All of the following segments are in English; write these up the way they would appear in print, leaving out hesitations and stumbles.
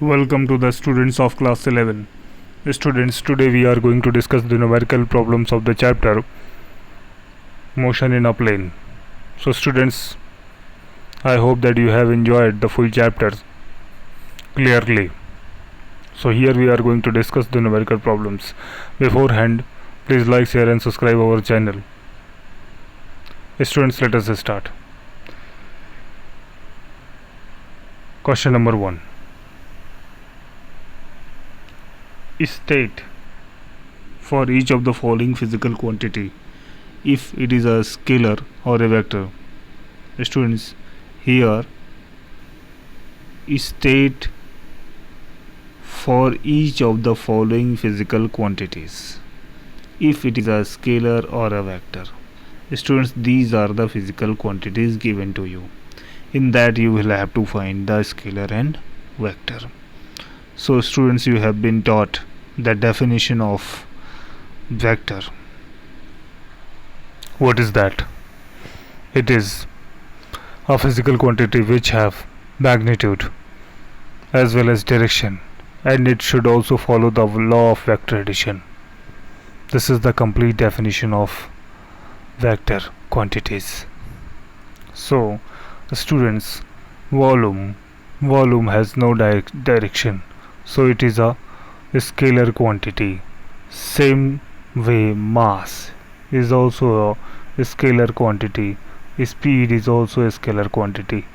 Welcome to the students of class 11. Students, today we are going to discuss the numerical problems of the chapter Motion in a Plane. So students, I hope that you have enjoyed the full chapter clearly. So here we are going to discuss the numerical problems. Beforehand, please like, share and subscribe our channel. Students, let us start. Question number 1. State for each of the following physical quantity if it is a scalar or a vector. Students, here state for each of the following physical quantities if it is a scalar or a vector. Students, these are the physical quantities given to you. In that you will have to find the scalar and vector. So students, you have been taught the definition of vector. What is that? It is a physical quantity which have magnitude as well as direction, and it should also follow the law of vector addition. This is the complete definition of vector quantities. So students, volume has no direction, so it is a scalar quantity. Same way, mass is also a scalar quantity. Speed is also a scalar quantity.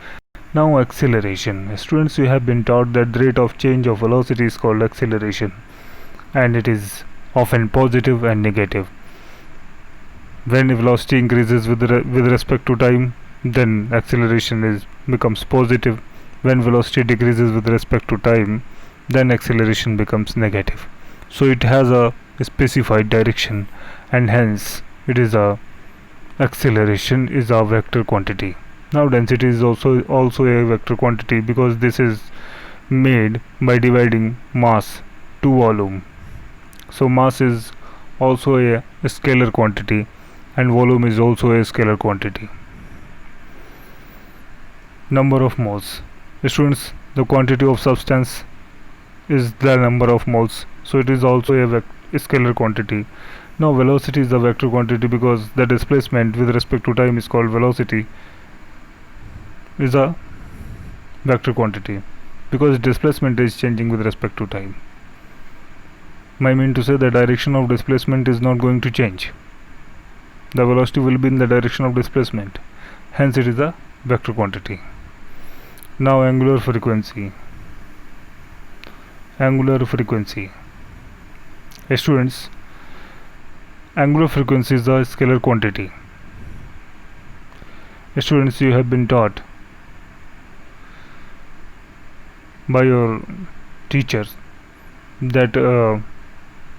Now acceleration. Students, you have been taught that the rate of change of velocity is called acceleration, and it is often positive and negative. When velocity increases with respect to time, then acceleration becomes positive. When velocity decreases with respect to time, then acceleration becomes negative. So it has a specified direction, and hence it is a acceleration is a vector quantity. Now density is also a vector quantity, because this is made by dividing mass to volume. So mass is also a scalar quantity, and volume is also a scalar quantity. Number of moles. Students, the quantity of substance is the number of moles, so it is also a scalar quantity. Now velocity is the vector quantity, because the displacement with respect to time is called velocity, is a vector quantity, because displacement is changing with respect to time. I mean to say the direction of displacement is not going to change. The velocity will be in the direction of displacement, hence it is a vector quantity. Now angular frequency. Students, angular frequency is a scalar quantity. Students, you have been taught by your teachers that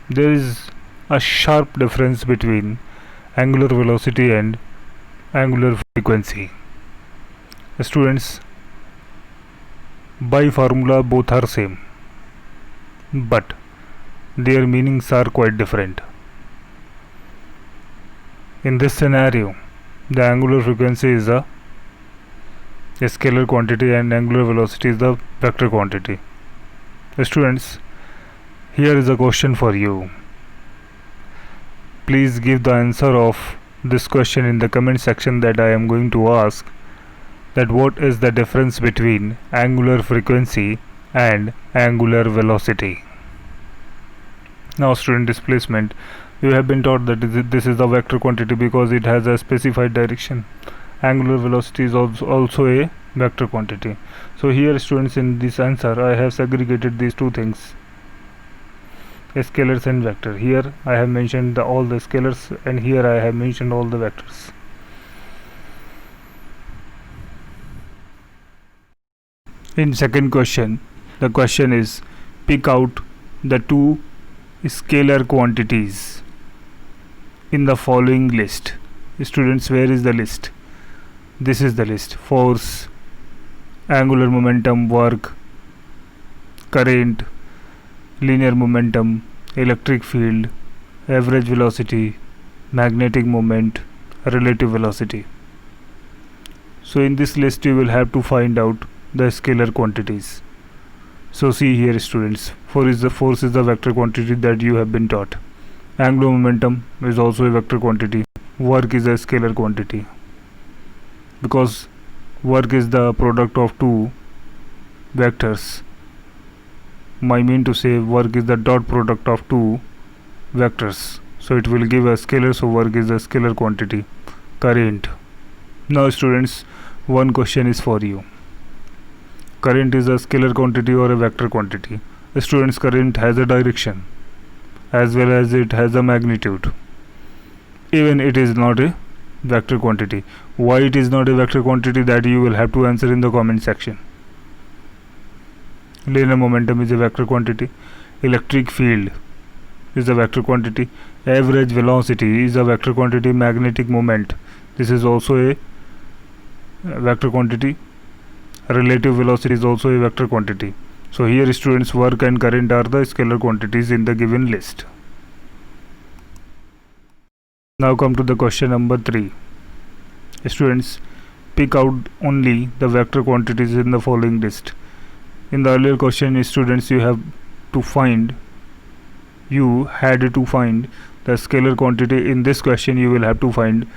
there is a sharp difference between angular velocity and angular frequency. Students, by formula both are same, but their meanings are quite different. In this scenario, the angular frequency is a scalar quantity and angular velocity is the vector quantity. Students, here is a question for you. Please give the answer of this question in the comment section that I am going to ask, that what is the difference between angular frequency and angular velocity. Now student, displacement. You have been taught that this is a vector quantity because it has a specified direction. Angular velocity is also a vector quantity. So here students, in this answer I have segregated these two things, scalars and vector. Here I have mentioned all the scalars, and here I have mentioned all the vectors. In second question, the question is, pick out the two scalar quantities in the following list. Students, where is the list? This is the list: force, angular momentum, work, current, linear momentum, electric field, average velocity, magnetic moment, relative velocity. So in this list you will have to find out the scalar quantities. So see here students, force is the vector quantity that you have been taught. Angular momentum is also a vector quantity. Work is a scalar quantity, because work is the product of two vectors. I mean to say work is the dot product of two vectors, so it will give a scalar, so work is a scalar quantity. Current. Now students, one question is for you. Current is a scalar quantity or a vector quantity? Students, current has a direction as well as it has a magnitude. Even it is not a vector quantity. Why it is not a vector quantity, that you will have to answer in the comment section. Linear momentum is a vector quantity. Electric field is a vector quantity. Average velocity is a vector quantity. Magnetic moment, this is also a vector quantity. Relative velocity is also a vector quantity. So here students, work and current are the scalar quantities in the given list. Now come to the question number 3. Students, pick out only the vector quantities in the following list. In the earlier question, students, you had to find the scalar quantity. In this question, you will have to find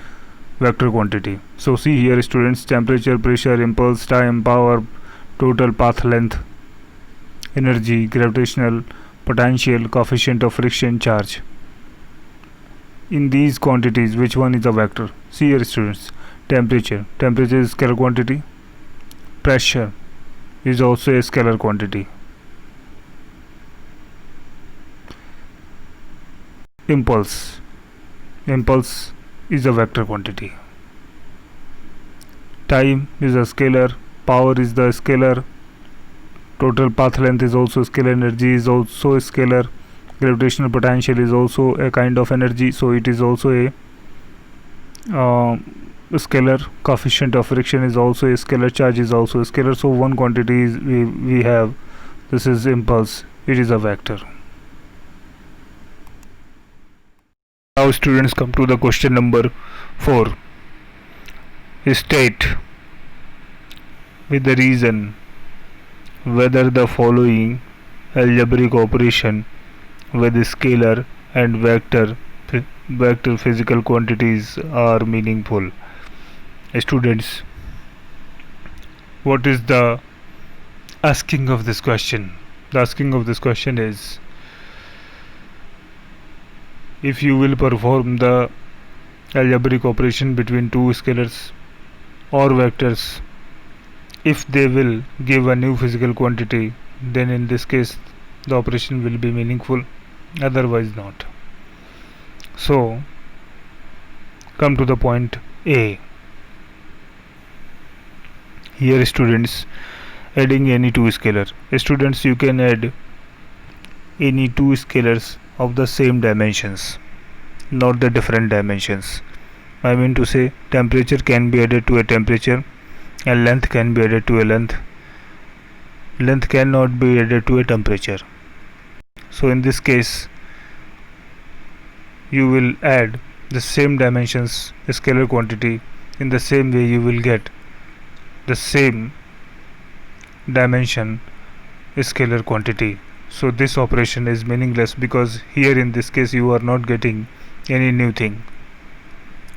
vector quantity. So see here students, temperature, pressure, impulse, time, power, total path length, energy, gravitational potential, coefficient of friction, charge. In these quantities, which one is a vector? See here students, temperature is scalar quantity. Pressure is also a scalar quantity. Impulse is a vector quantity. Time is a scalar. Power is the scalar. Total path length is also scalar. Energy is also a scalar. Gravitational potential is also a kind of energy, so it is also a scalar. Coefficient of friction is also a scalar. Charge is also a scalar. So one quantity is we have, this is impulse, it is a vector. Now students, come to the question number 4. State with the reason whether the following algebraic operation with scalar and vector physical quantities are meaningful. Students, what is the asking of this question? The asking of this question is, if you will perform the algebraic operation between two scalars or vectors, if they will give a new physical quantity, then in this case the operation will be meaningful, otherwise not. So come to the point A. Here students, adding any two scalar. Students, you can add any two scalars of the same dimensions, not the different dimensions. I mean to say, temperature can be added to a temperature and length can be added to a length. Length cannot be added to a temperature. So in this case, you will add the same dimensions scalar quantity. In the same way, you will get the same dimension scalar quantity. So this operation is meaningless, because here in this case you are not getting any new thing.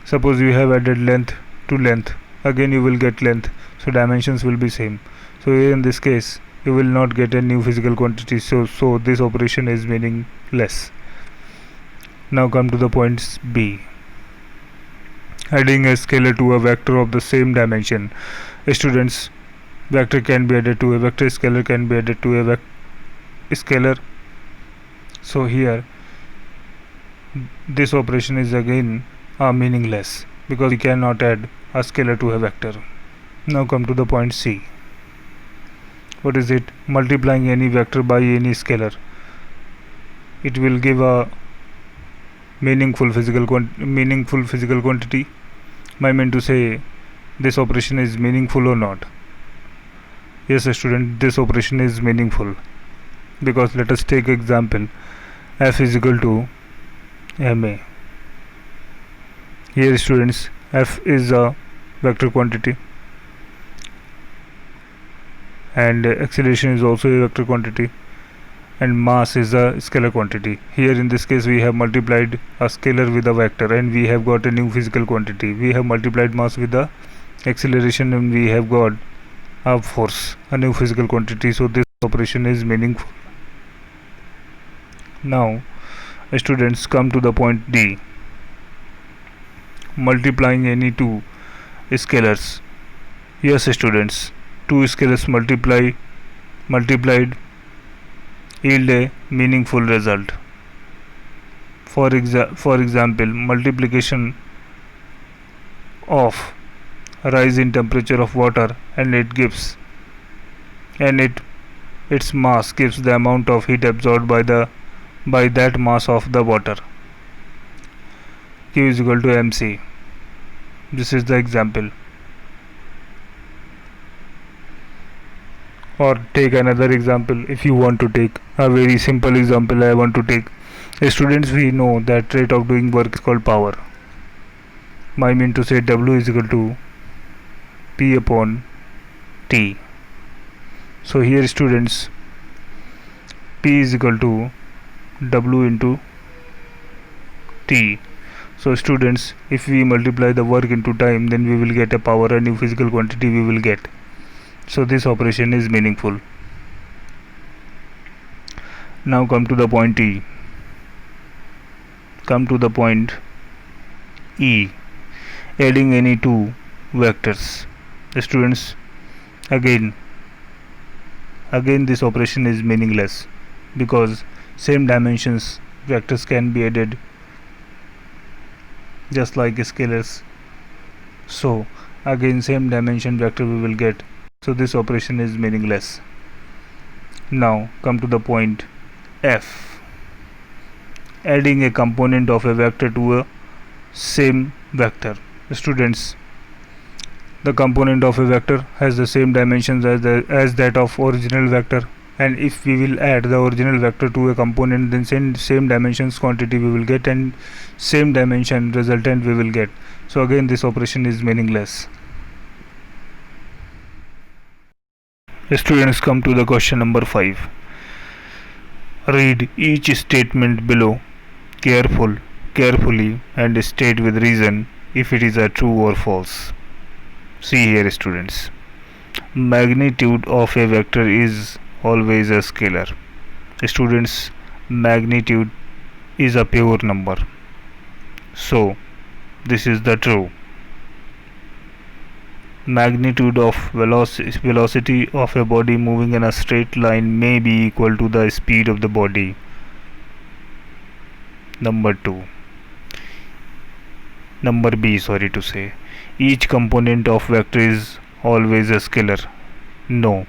Suppose you have added length to length, again you will get length, so dimensions will be same. So here in this case you will not get a new physical quantity, so this operation is meaningless. Now come to the points B. Adding a scalar to a vector of the same dimension. Students, vector can be added to a vector, scalar can be added to a scalar. So here this operation is again meaningless, because we cannot add a scalar to a vector. Now come to the point C. What is it? Multiplying any vector by any scalar, it will give a meaningful physical quantity. I mean to say, this operation is meaningful or not? Yes student, this operation is meaningful, because let us take example f is equal to ma. Here students, f is a vector quantity and acceleration is also a vector quantity, and mass is a scalar quantity. Here in this case we have multiplied a scalar with a vector and we have got a new physical quantity. We have multiplied mass with the acceleration and we have got a force, a new physical quantity. So this operation is meaningful. Now students, come to the point D. Multiplying any two scalars. Yes students, two scalars multiplied yield a meaningful result. For example, multiplication of rise in temperature of water and its mass gives the amount of heat absorbed by that mass of the water. Q is equal to mc. This is the example. Or take another example. If you want to take a very simple example, I want to take. Students, we know that rate of doing work is called power. I mean to say W is equal to P upon T. So here students, P is equal to W into T. So students, if we multiply the work into time, then we will get a power, a new physical quantity we will get. So this operation is meaningful. Now come to the point E. Come to the point E. Adding any two vectors. Students, again this operation is meaningless because same dimensions vectors can be added just like scalars. So again same dimension vector we will get. So this operation is meaningless. Now come to the point F. Adding a component of a vector to a same vector. Students, the component of a vector has the same dimensions as that of original vector, and if we will add the original vector to a component, then same dimensions quantity we will get and same dimension resultant we will get. So again this operation is meaningless. Students, come to the question number 5. Read each statement below carefully and state with reason if it is a true or false. See here students, magnitude of a vector is always a scalar. Students, magnitude is a pure number, so this is the true. Magnitude of velocity of a body moving in a straight line may be equal to the speed of the body. Number B, sorry to say, each component of vector is always a scalar. No,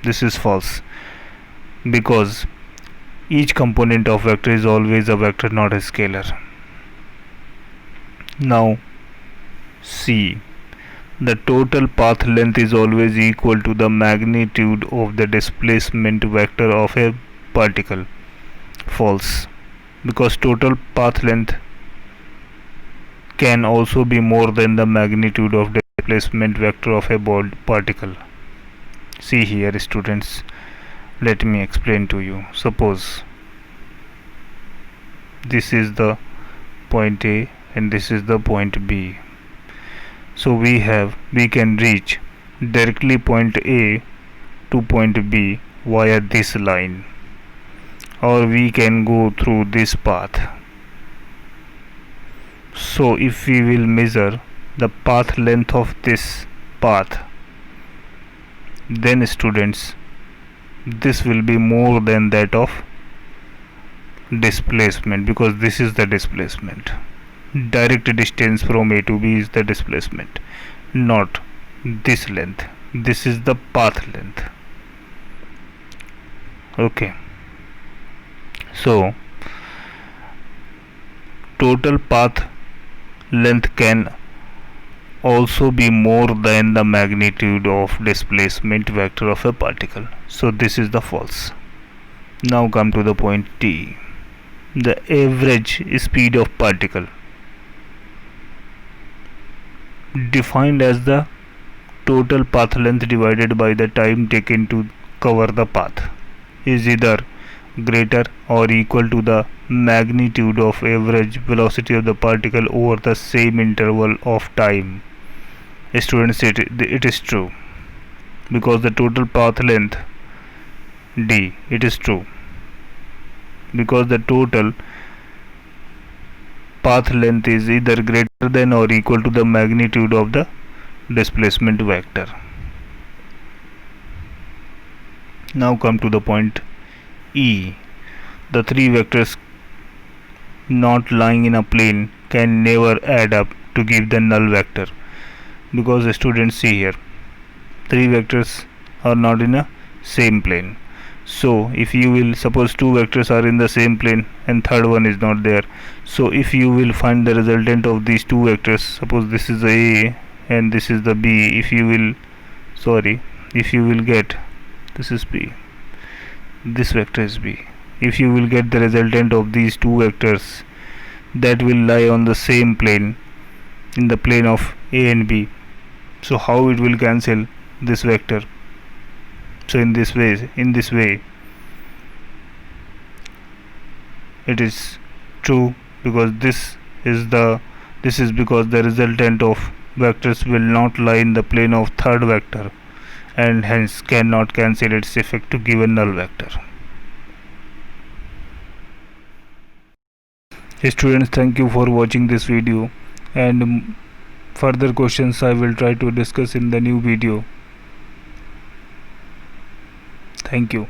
this is false, because each component of vector is always a vector, not a scalar. Now C. The total path length is always equal to the magnitude of the displacement vector of a particle. False, because total path length can also be more than the magnitude of displacement vector of a particle. See here students, let me explain to you. Suppose this is the point A and this is the point B. So we can reach directly point A to point B via this line, or we can go through this path. So if we will measure the path length of this path, then students, this will be more than that of displacement, because this is the displacement. Direct distance from A to B is the displacement, not this length. This is the path length. Okay, so total path length can also be more than the magnitude of displacement vector of a particle. So this is the false. Now come to the point T. The average speed of particle, defined as the total path length divided by the time taken to cover the path is either greater or equal to the magnitude of average velocity of the particle over the same interval of time. Students, it is true, because the total path length d, it is true, because the total path length is either greater than or equal to the magnitude of the displacement vector. Now come to the point E. The three vectors not lying in a plane can never add up to give the null vector, because the students see here three vectors are not in a same plane. So if you will suppose two vectors are in the same plane and third one is not there, so if you will find the resultant of these two vectors, suppose this is the A and this is the B, if you will get, this is B, this vector is B, if you will get the resultant of these two vectors that will lie on the same plane, in the plane of A and B, so how it will cancel this vector? So in this way it is true, because this is because the resultant of vectors will not lie in the plane of third vector and hence cannot cancel its effect to give a null vector. Students, thank you for watching this video, and further questions I will try to discuss in the new video. Thank you.